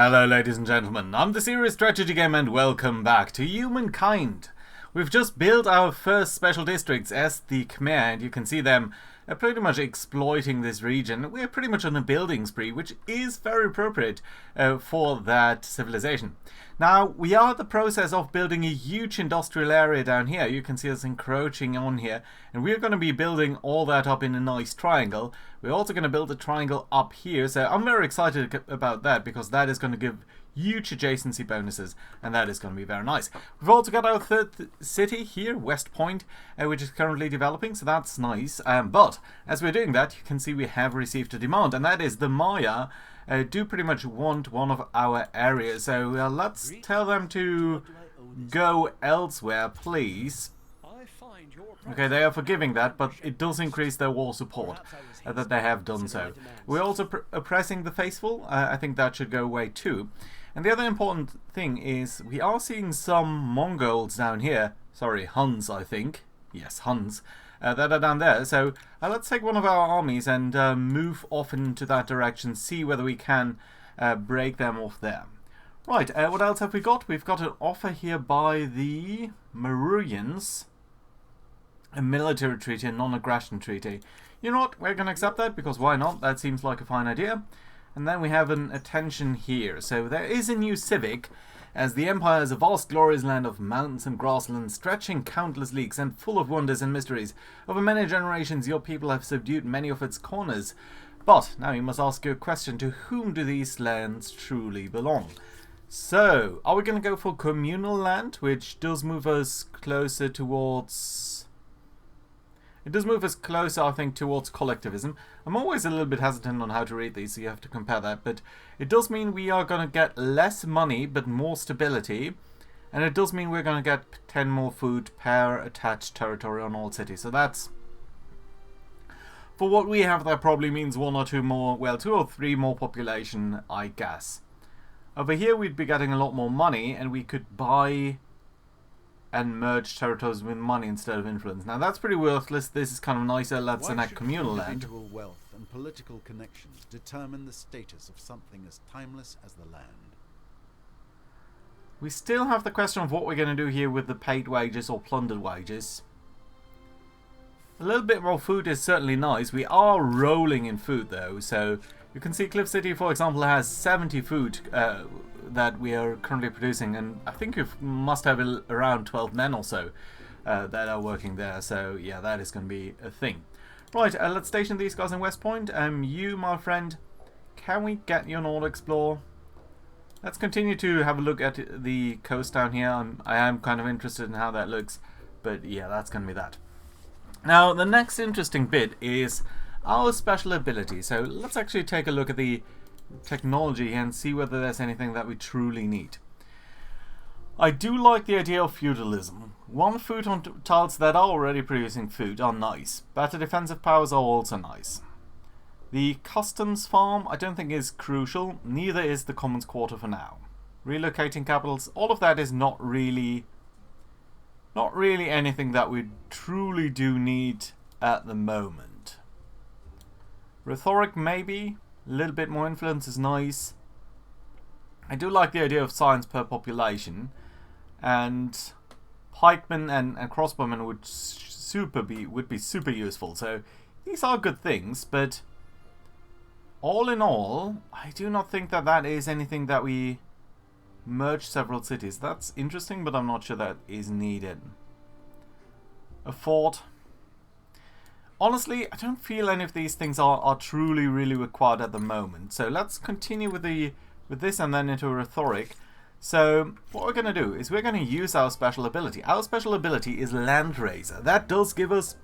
Hello ladies and gentlemen, I'm the Serious Strategy Game and welcome back to Humankind. We've just built our first special districts as the Khmer, and you can see them pretty much exploiting this region. We're pretty much on a building spree, which is very appropriate for that civilization. Now, we are in the process of building a huge industrial area down here. You can see us encroaching on here, and we're going to be building all that up in a nice triangle. We're also going to build a triangle up here, so I'm very excited about that because that is going to give huge adjacency bonuses, and that is going to be very nice. We've also got our third city here, West Point, which is currently developing, so that's nice. But as we're doing that, you can see we have received a demand, and that is the Maya do pretty much want one of our areas. So let's tell them to go elsewhere, please. Okay, they are forgiving that, but it does increase their war support that they have done so. We're also oppressing the faithful. I think that should go away too. And the other important thing is we are seeing some Mongols down here. Sorry, Huns, I think. Yes, Huns. That are down there. So let's take one of our armies and move off into that direction, see whether we can break them off there. Right, what else have we got? We've got an offer here by the Maururians. A military treaty, a non-aggression treaty. You know what? We're going to accept that because why not? That seems like a fine idea. And then we have an attention here. So there is a new civic, as the Empire is a vast glorious land of mountains and grasslands, stretching countless leagues and full of wonders and mysteries. Over many generations your people have subdued many of its corners. But now you must ask your question, to whom do these lands truly belong? So, are we going to go for communal land, which does move us closer towards... It does move us closer, I think, towards collectivism. I'm always a little bit hesitant on how to read these, so you have to compare that. But it does mean we are going to get less money, but more stability. And it does mean we're going to get 10 more food per attached territory on all cities. So that's... For what we have, that probably means one or two more, well, 2 or 3 more population, I guess. Over here, we'd be getting a lot more money, and we could buy... and merge territories with money instead of influence. Now that's pretty worthless. This is kind of nicer. Let's enact communal land. Individual wealth and political connections determine the status of something as timeless as the land. We still have the question of what we're going to do here with the paid wages or plundered wages. A little bit more food is certainly nice. We are rolling in food though, so you can see Cliff City, for example, has 70 food that we are currently producing, and I think we must have around 12 men or so that are working there, so yeah, that is going to be a thing. Right, let's station these guys in West Point. You, my friend, can we get you an auto explore? Let's continue to have a look at the coast down here. I am kind of interested in how that looks, but yeah, that's going to be that. Now, the next interesting bit is our special ability. So let's actually take a look at the technology and see whether there's anything that we truly need. I do like the idea of feudalism. 1 food on tiles that are already producing food are nice. Better defensive powers are also nice. The customs farm I don't think is crucial, neither is the commons quarter for now. Relocating capitals, all of that is not really anything that we truly do need at the moment. Rhetoric maybe, a little bit more influence is nice. I do like the idea of science per population, and pikemen and crossbowmen would be super useful. So these are good things, but all in all, I do not think that that is anything that we merge several cities. That's interesting, but I'm not sure that is needed. A fort. Honestly, I don't feel any of these things are truly really required at the moment. So let's continue with this and then into rhetoric. So what we're going to do is we're going to use our special ability. Our special ability is Landraiser. That does give us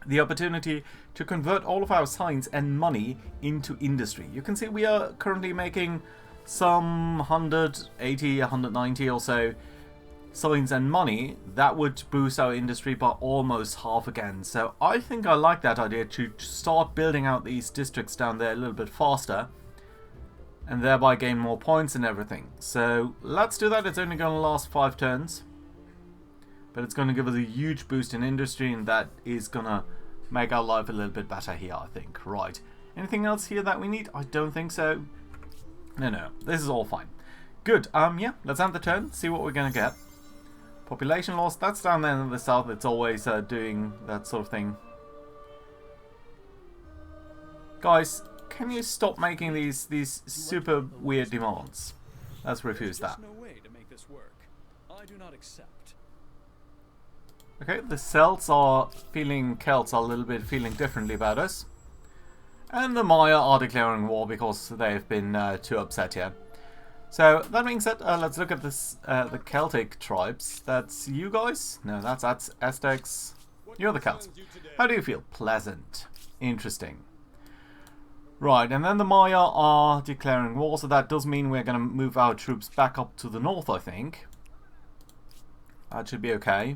the opportunity to convert all of our science and money into industry. You can see we are currently making some 180, 190 or so science and money. That would boost our industry by almost half again. So I think I like that idea to start building out these districts down there a little bit faster and thereby gain more points and everything. So let's do that. It's only going to last 5 turns, but it's going to give us a huge boost in industry, and that is going to make our life a little bit better here, I think. Right. Anything else here that we need? I don't think so. No, this is all fine. Good, yeah, let's end the turn, see what we're gonna get. Population loss, that's down there in the south, it's always doing that sort of thing. Guys, can you stop making these super weird demands? Let's refuse that. No way to make this work. I do not accept. Okay, the Celts are Celts are a little bit feeling differently about us. And the Maya are declaring war because they've been too upset here. So, that being said, let's look at this, the Celtic tribes. That's you guys? No, that's Aztecs. You're the Celts. How do you feel? Pleasant. Interesting. Right, and then the Maya are declaring war, so that does mean we're going to move our troops back up to the north, I think. That should be okay.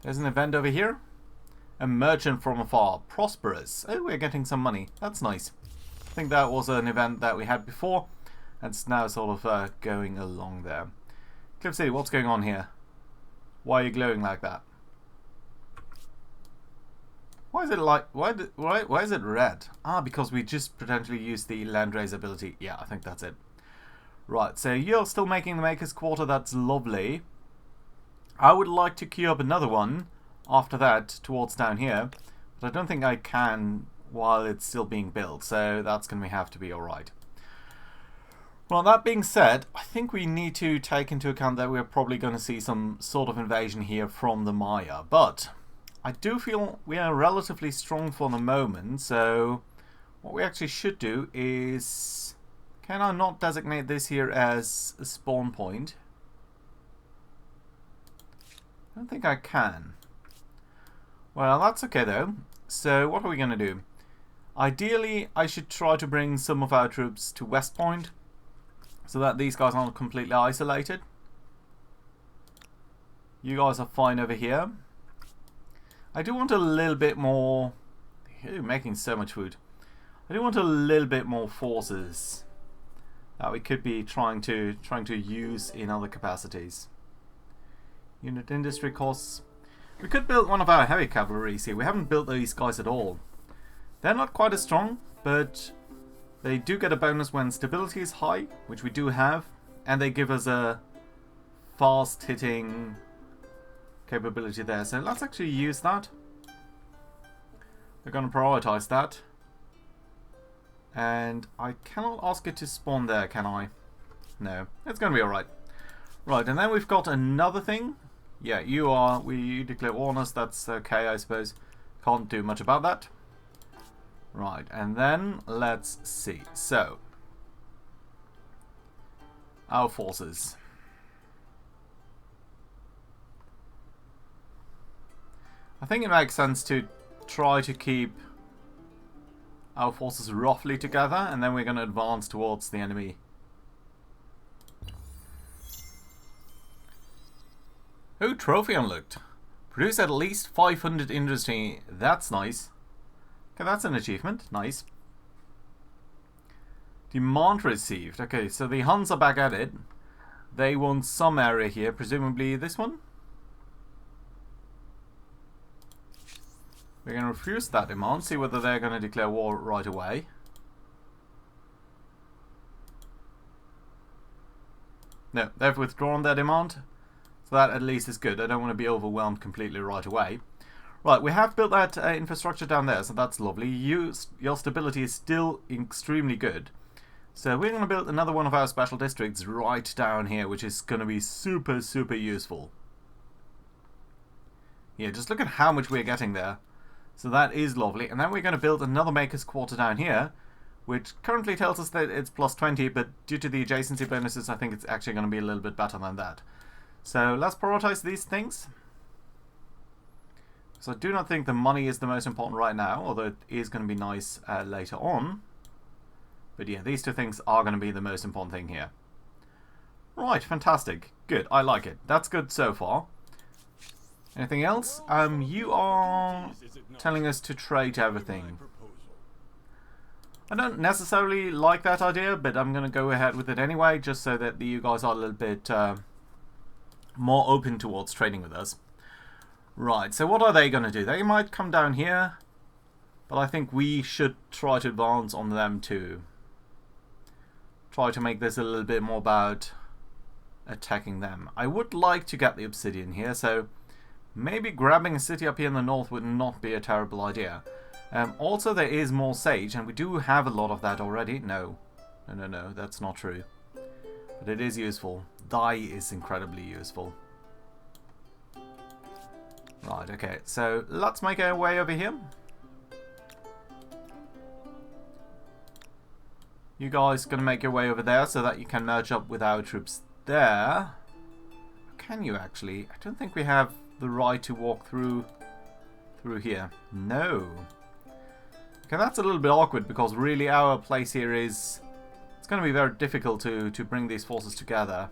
There's an event over here. A merchant from afar. Prosperous. Oh, we're getting some money. That's nice. I think that was an event that we had before. And it's now sort of going along there. Cliff City, what's going on here? Why are you glowing like that? Why is it like... Why is it red? Ah, because we just potentially used the Landrace ability. Yeah, I think that's it. Right, so you're still making the Maker's Quarter. That's lovely. I would like to queue up another one after that towards down here. But I don't think I can while it's still being built. So that's going to have to be alright. Well, that being said, I think we need to take into account that we're probably going to see some sort of invasion here from the Maya. But I do feel we are relatively strong for the moment, so what we actually should do is... Can I not designate this here as a spawn point? I don't think I can. Well, that's okay though. So what are we going to do? Ideally, I should try to bring some of our troops to West Point, so that these guys aren't completely isolated. You guys are fine over here. I do want a little bit more... You're making so much food. I do want a little bit more forces that we could be trying to use in other capacities. Unit industry costs. We could build one of our heavy cavalry here. We haven't built these guys at all. They're not quite as strong, but they do get a bonus when stability is high, which we do have, and they give us a fast hitting capability there. So let's actually use that. We're going to prioritize that. And I cannot ask it to spawn there, can I? No, it's going to be alright. Right, and then we've got another thing. Yeah, you declare war on us, that's okay, I suppose. Can't do much about that. Right, and then let's see. So, our forces. I think it makes sense to try to keep our forces roughly together, and then we're going to advance towards the enemy. Oh, trophy unlocked. Produce at least 500 industry. That's nice. Okay, that's an achievement. Nice. Demand received. Okay, so the Huns are back at it. They want some area here, presumably this one. We're going to refuse that demand, see whether they're going to declare war right away. No, they've withdrawn their demand. So that at least is good. I don't want to be overwhelmed completely right away. Right, we have built that infrastructure down there, so that's lovely. Your stability is still extremely good. So we're going to build another one of our special districts right down here, which is going to be super, super useful. Yeah, just look at how much we're getting there. So that is lovely. And then we're going to build another Maker's Quarter down here, which currently tells us that it's plus 20, but due to the adjacency bonuses, I think it's actually going to be a little bit better than that. So let's prioritize these things. So I do not think the money is the most important right now, although it is going to be nice later on. But yeah, these two things are going to be the most important thing here. Right, fantastic. Good, I like it. That's good so far. Anything else? You are telling us to trade everything. I don't necessarily like that idea, but I'm going to go ahead with it anyway, just so that you guys are a little bit more open towards trading with us. Right, so what are they going to do? They might come down here, but I think we should try to advance on them too. try to make this a little bit more about attacking them. I would like to get the obsidian here, so maybe grabbing a city up here in the north would not be a terrible idea. Also, there is more sage, and we do have a lot of that already. No, that's not true. But it is useful. Dye is incredibly useful. Right, okay, so let's make our way over here. You guys gonna make your way over there so that you can merge up with our troops there. Can you actually? I don't think we have the right to walk through here. No. Okay, that's a little bit awkward because really our place here is... It's going to be very difficult to bring these forces together.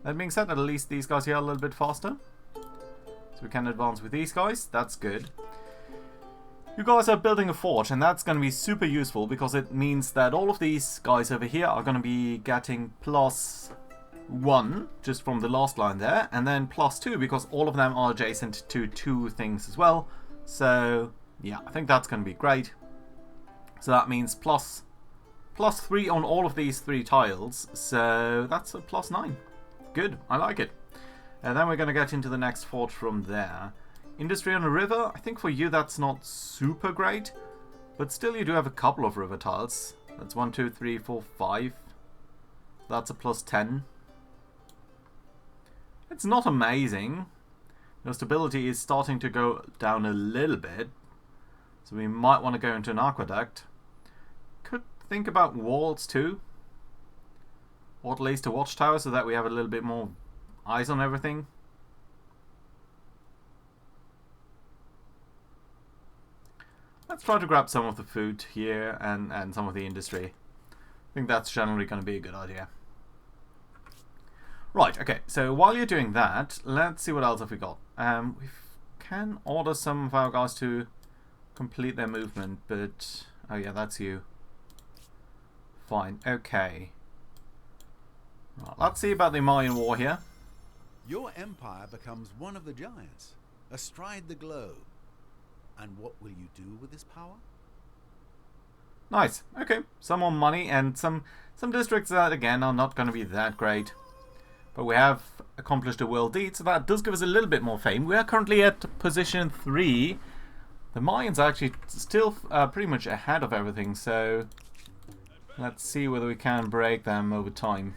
That being said, at least these guys here are a little bit faster. So we can advance with these guys. That's good. You guys are building a fort, and that's going to be super useful because it means that all of these guys over here are going to be getting +1 just from the last line there, and then +2 because all of them are adjacent to 2 things as well. So yeah, I think that's going to be great. So that means +3 on all of these 3 tiles, so that's a +9. Good, I like it. And then we're going to get into the next fort from there. Industry on a river, I think for you that's not super great, but still you do have a couple of river tiles. That's 1, 2, 3, 4, 5. That's a +10. It's not amazing. Your stability is starting to go down a little bit, so we might want to go into an aqueduct. Could think about walls too, or at least a watchtower so that we have a little bit more eyes on everything. Let's try to grab some of the food here and some of the industry. I think that's generally going to be a good idea. Right, okay, so while you're doing that, let's see what else have we got. We can order some of our guys to complete their movement, but... Oh yeah, that's you. Fine, okay. Right, let's see about the Mayan War here. Your empire becomes one of the giants, astride the globe. And what will you do with this power? Nice, okay. Some more money and some districts that, again, are not going to be that great. But we have accomplished a world deed, so that does give us a little bit more fame. We are currently at position 3. The Mayans are actually still pretty much ahead of everything, so let's see whether we can break them over time.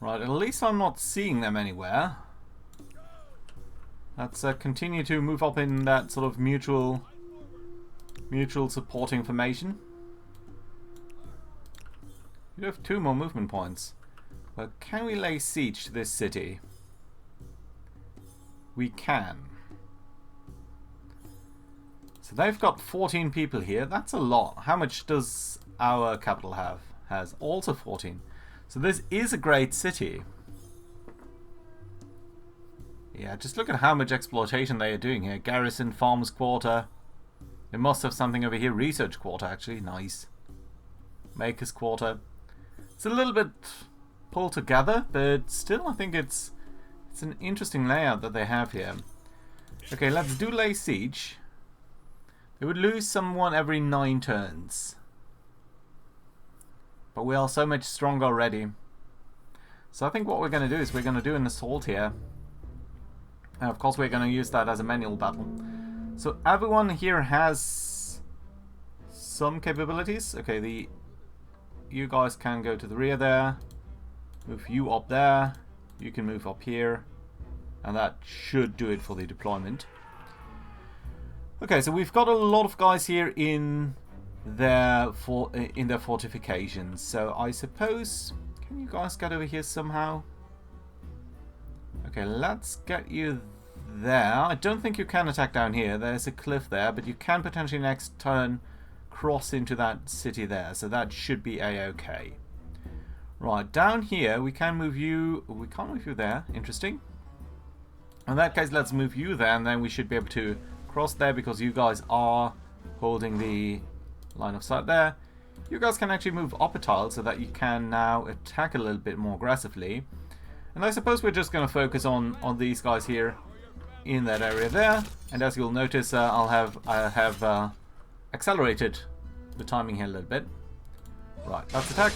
Right, at least I'm not seeing them anywhere. Let's continue to move up in that sort of mutual supporting formation. You have 2 more movement points. But can we lay siege to this city? We can. So they've got 14 people here. That's a lot. How much does our capital have? Has also 14. So this is a great city. Yeah, just look at how much exploitation they are doing here. Garrison, Farmers Quarter. They must have something over here. Research Quarter, actually. Nice. Makers Quarter. It's a little bit pulled together, but still I think it's an interesting layout that they have here. Okay, let's do lay siege. They would lose someone every 9 turns. But we are so much stronger already. So I think what we're going to do is we're going to do an assault here. And of course we're going to use that as a manual battle. So everyone here has some capabilities. Okay, you guys can go to the rear there. Move you up there. You can move up here. And that should do it for the deployment. Okay, so we've got a lot of guys here in their fortifications. So I suppose, can you guys get over here somehow? Okay, let's get you there. I don't think you can attack down here. There's a cliff there, but you can potentially next turn cross into that city there. So that should be a-okay. Right, down here we can move you. We can't move you there. Interesting. In that case, let's move you there, and then we should be able to cross there because you guys are holding the line of sight there. You guys can actually move up a tile so that you can now attack a little bit more aggressively. And I suppose we're just going to focus on these guys here in that area there. And as you'll notice, I have accelerated the timing here a little bit. Right, that's attack.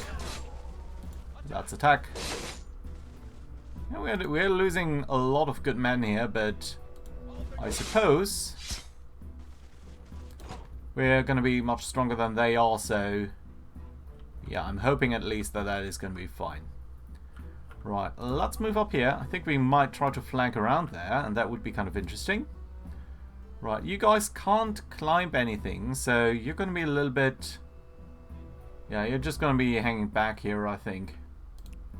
That's attack. Yeah, we're losing a lot of good men here, but I suppose we're going to be much stronger than they are, so yeah, I'm hoping at least that that is going to be fine. Right, let's move up here. I think we might try to flank around there, and that would be kind of interesting. Right, you guys can't climb anything, so you're going to be a little bit... Yeah, you're just going to be hanging back here, I think.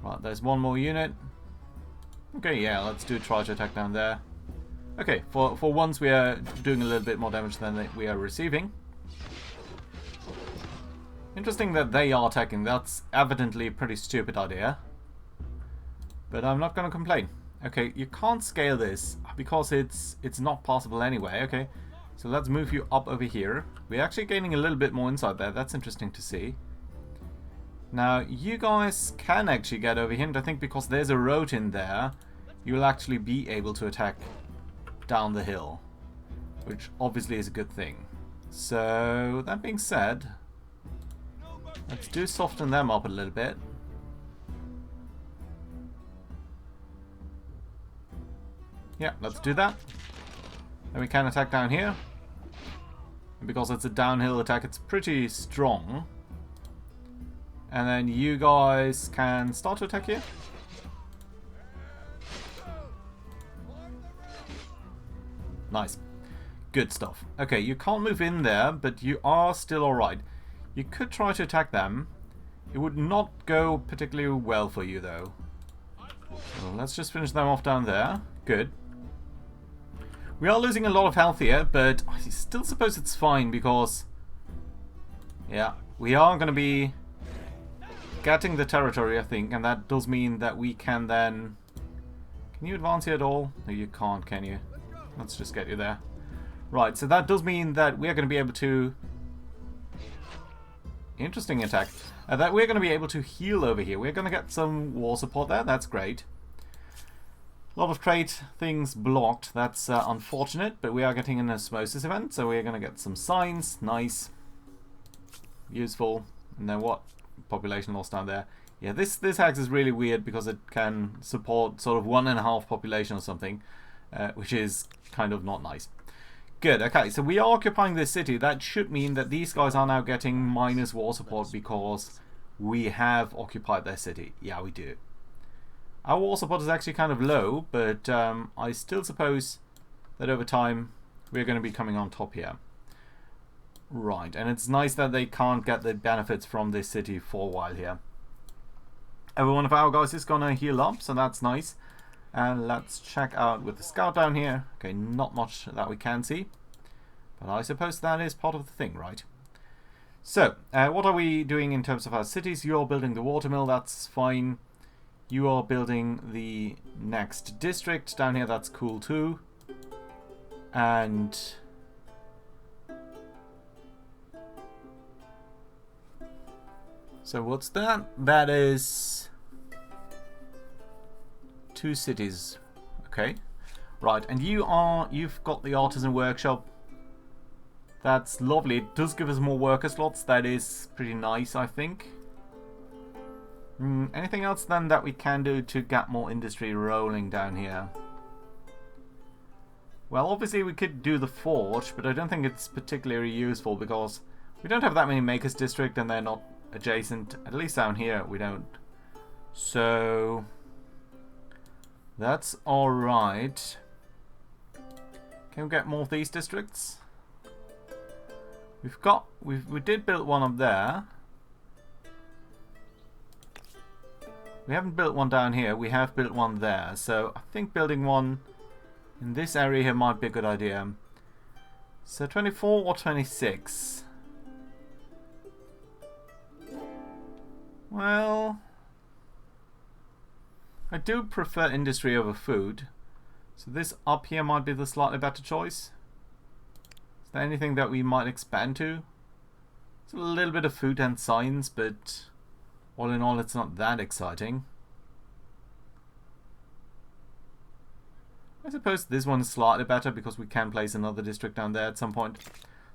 Right, there's one more unit. Okay, yeah, let's do a charge attack down there. Okay, for once we are doing a little bit more damage than we are receiving. Interesting that they are attacking. That's evidently a pretty stupid idea. But I'm not going to complain. Okay, you can't scale this because it's not possible anyway. Okay, so let's move you up over here. We're actually gaining a little bit more inside there. That's interesting to see. Now, you guys can actually get over here, and I think because there's a road in there, you'll actually be able to attack down the hill, which obviously is a good thing. So, that being said, let's do soften them up a little bit. Yeah, let's do that. Then we can attack down here. And because it's a downhill attack, it's pretty strong. And then you guys can start to attack here. Nice. Good stuff. Okay, you can't move in there, but you are still alright. You could try to attack them. It would not go particularly well for you, though. So let's just finish them off down there. Good. We are losing a lot of health here, but I still suppose it's fine because... Yeah, we are going to be getting the territory, I think, and that does mean that we can then... Can you advance here at all? No, you can't, can you? Let's just get you there. Right, so that does mean that we're going to be able to... Interesting attack. That we're going to be able to heal over here. We're going to get some war support there. That's great. A lot of trade things blocked. That's unfortunate, but we are getting an osmosis event, so we're going to get some signs. Nice. Useful. And then what? Population loss down there. Yeah, this hex is really weird because it can support sort of 1.5 population or something, which is kind of not nice. Good, okay, so we are occupying this city. That should mean that these guys are now getting minus war support because we have occupied their city. Yeah, we do. Our war support is actually kind of low, but I still suppose that over time we're going to be coming on top here. Right, and it's nice that they can't get the benefits from this city for a while here. Every one of our guys is going to heal up, so that's nice. And let's check out with the scout down here. Okay, not much that we can see. But I suppose that is part of the thing, right? So, what are we doing in terms of our cities? You're building the watermill, that's fine. You are building the next district down here, that's cool too. And... so what's that? That is... 2 cities. Okay. Right, and you've got the artisan workshop. That's lovely. It does give us more worker slots. That is pretty nice, I think. Anything else then that we can do to get more industry rolling down here? Well, obviously we could do the forge, but I don't think it's particularly useful because we don't have that many makers district and they're not adjacent. At least down here we don't. So that's alright. Can we get more of these districts? We did build one up there. We haven't built one down here. We have built one there. So I think building one in this area here might be a good idea. So 24 or 26? Well, I do prefer industry over food. So this up here might be the slightly better choice. Is there anything that we might expand to? It's a little bit of food and science, but all in all it's not that exciting. I suppose this one is slightly better because we can place another district down there at some point.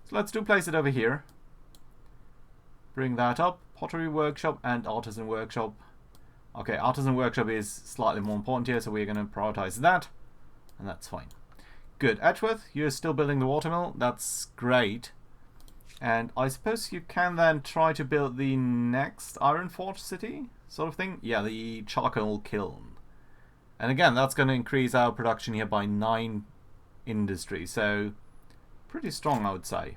So let's place it over here. Bring that up. Pottery workshop and artisan workshop. Okay, artisan workshop is slightly more important here, so we're going to prioritize that. And that's fine. Good. Edgeworth, you're still building the watermill. That's great. And I suppose you can then try to build the next Iron Forge city sort of thing. Yeah, the charcoal kiln. And again, that's going to increase our production here by 9 industry. So, pretty strong, I would say.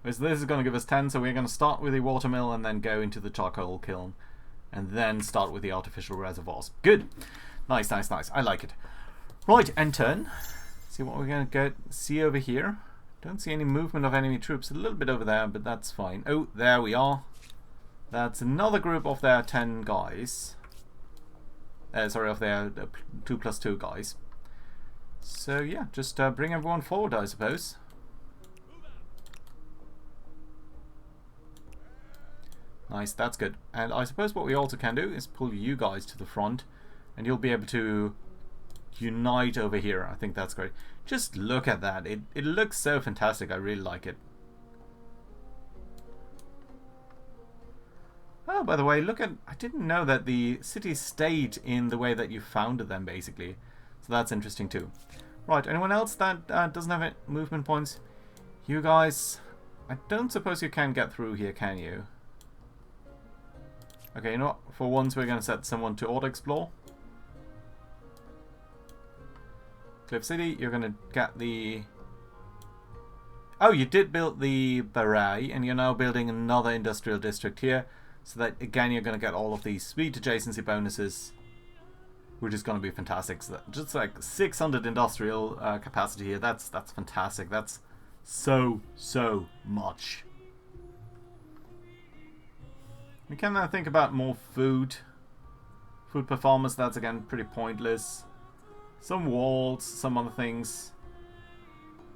So this is going to give us 10, so we're going to start with the watermill and then go into the charcoal kiln. And then start with the artificial reservoirs. Good. Nice, nice, nice. I like it. Right, end turn. See what we're going to see over here. Don't see any movement of enemy troops. A little bit over there, but that's fine. Oh, there we are. That's another group of their 10 guys. Sorry, of their 2+2 guys. So yeah, just bring everyone forward, I suppose. Nice, that's good. And I suppose what we also can do is pull you guys to the front, and you'll be able to unite over here. I think that's great. Just look at that. It looks so fantastic. I really like it. Oh, by the way, look at... I didn't know that the city stayed in the way that you founded them, basically. So that's interesting too. Right, anyone else that doesn't have movement points? You guys... I don't suppose you can get through here, can you? Okay, you know what? For once we're going to set someone to auto-explore. Cliff City, you're going to get the... Oh, you did build the Baray, and you're now building another industrial district here. So that, again, you're going to get all of these sweet adjacency bonuses, which is going to be fantastic. So just like 600 industrial capacity here. That's fantastic. That's so much. We can now think about more food. Food performance, that's again pretty pointless. Some walls, some other things.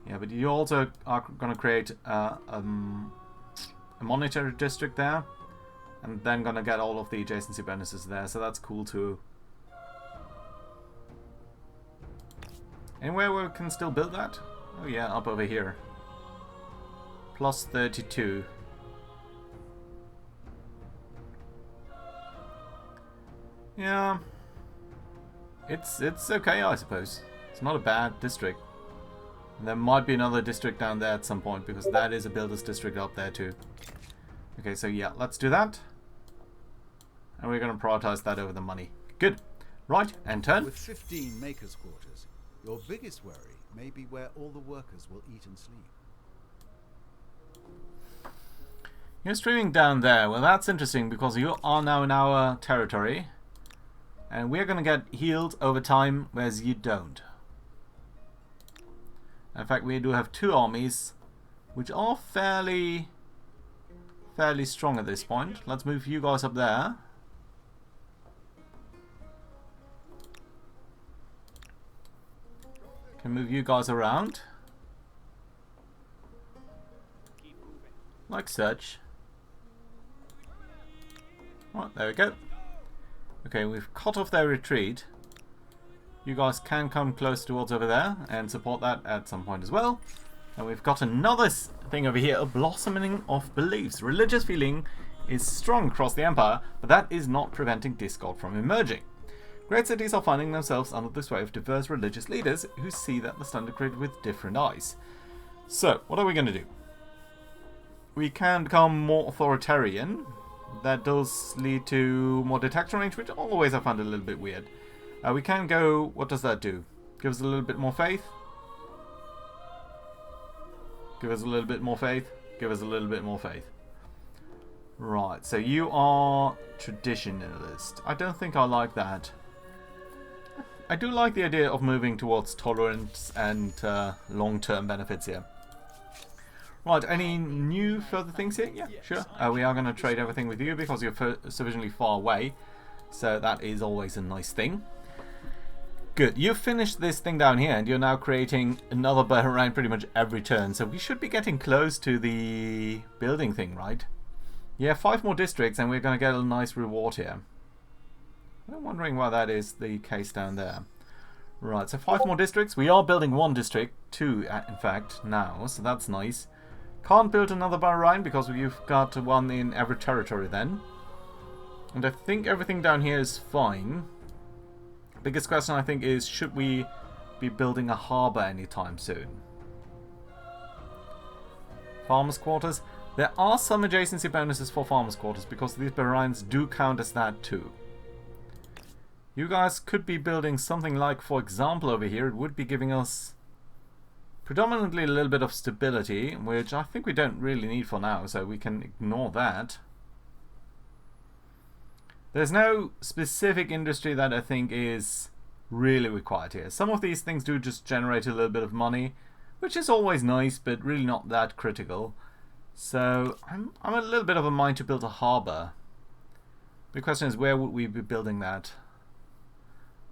Yeah, but you also are going to create a monetary district there. And then going to get all of the adjacency bonuses there, so that's cool too. Anywhere where we can still build that? Oh yeah, up over here. Plus 32. Yeah. It's okay, I suppose. It's not a bad district. And there might be another district down there at some point, because that is a builder's district up there too. Okay, so yeah, let's do that. And we're going to prioritize that over the money. Good. Right, and turn. With 15 makers' quarters, your biggest worry may be where all the workers will eat and sleep. You're streaming down there. Well, that's interesting because you are now in our territory. And we're going to get healed over time, whereas you don't. In fact, we do have 2 armies, which are fairly strong at this point. Let's move you guys up there. Can move you guys around. Like such. Right, there we go. Okay, we've cut off their retreat. You guys can come close towards over there and support that at some point as well. And we've got another thing over here, a blossoming of beliefs. Religious feeling is strong across the empire, but that is not preventing discord from emerging. Great cities are finding themselves under the sway of diverse religious leaders who see that the standard grid with different eyes. So, what are we going to do? We can become more authoritarian. That does lead to more detection range, which always I find a little bit weird. We can go... What does that do? Give us a little bit more faith. Give us a little bit more faith. Give us a little bit more faith. Right, so you are traditionalist. I don't think I like that. I do like the idea of moving towards tolerance and long-term benefits here. Right, any new further things here? Yeah, sure. We are going to trade everything with you because you're sufficiently far away. So that is always a nice thing. Good, you've finished this thing down here and you're now creating another bird around pretty much every turn. So we should be getting close to the building thing, right? Yeah, 5 more districts and we're going to get a nice reward here. I'm wondering why that is the case down there. Right, so 5 more districts. We are building 1 district, 2 in fact, now, so that's nice. Can't build another Bahrain because you've got 1 in every territory then. And I think everything down here is fine. Biggest question I think is, should we be building a harbour anytime soon? Farmers' quarters. There are some adjacency bonuses for farmers' quarters because these Bahrains do count as that too. You guys could be building something like, for example, over here, it would be giving us predominantly a little bit of stability, which I think we don't really need for now, so we can ignore that. There's no specific industry that I think is really required here. Some of these things do just generate a little bit of money, which is always nice, but really not that critical. So I'm a little bit of a mind to build a harbour. The question is, where would we be building that?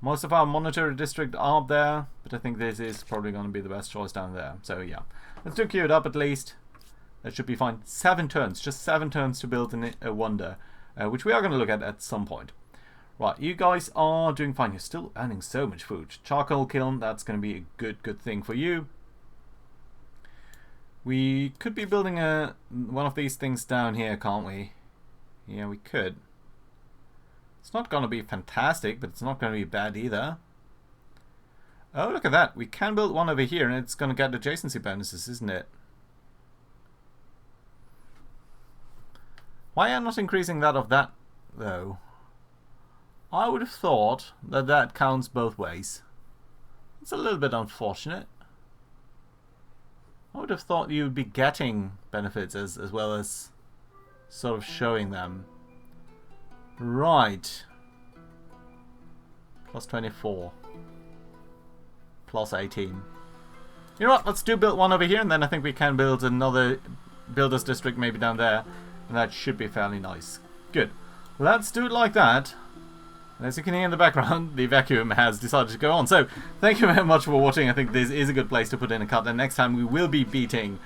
Most of our monetary district are up there, but I think this is probably going to be the best choice down there. So yeah, let's do queue it up at least. That should be fine. 7 turns, just 7 turns to build a wonder, which we are going to look at some point. Right, you guys are doing fine. You're still earning so much food. Charcoal kiln, that's going to be a good thing for you. We could be building one of these things down here, can't we? Yeah, we could. It's not going to be fantastic, but it's not going to be bad either. Oh, look at that. We can build one over here, and it's going to get adjacency bonuses, isn't it? Why am I not increasing that of that, though? I would have thought that that counts both ways. It's a little bit unfortunate. I would have thought you would be getting benefits as well as sort of showing them. Right. Plus 24. Plus 18. You know what? Let's build one over here, and then I think we can build another builders district maybe down there. And that should be fairly nice. Good. Let's do it like that. And as you can hear in the background, the vacuum has decided to go on. So, thank you very much for watching. I think this is a good place to put in a cut. And next time we will be beating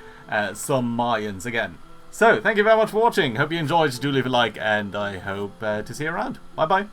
some Mayans again. So, thank you very much for watching. Hope you enjoyed. Do leave a like, and I hope to see you around. Bye-bye.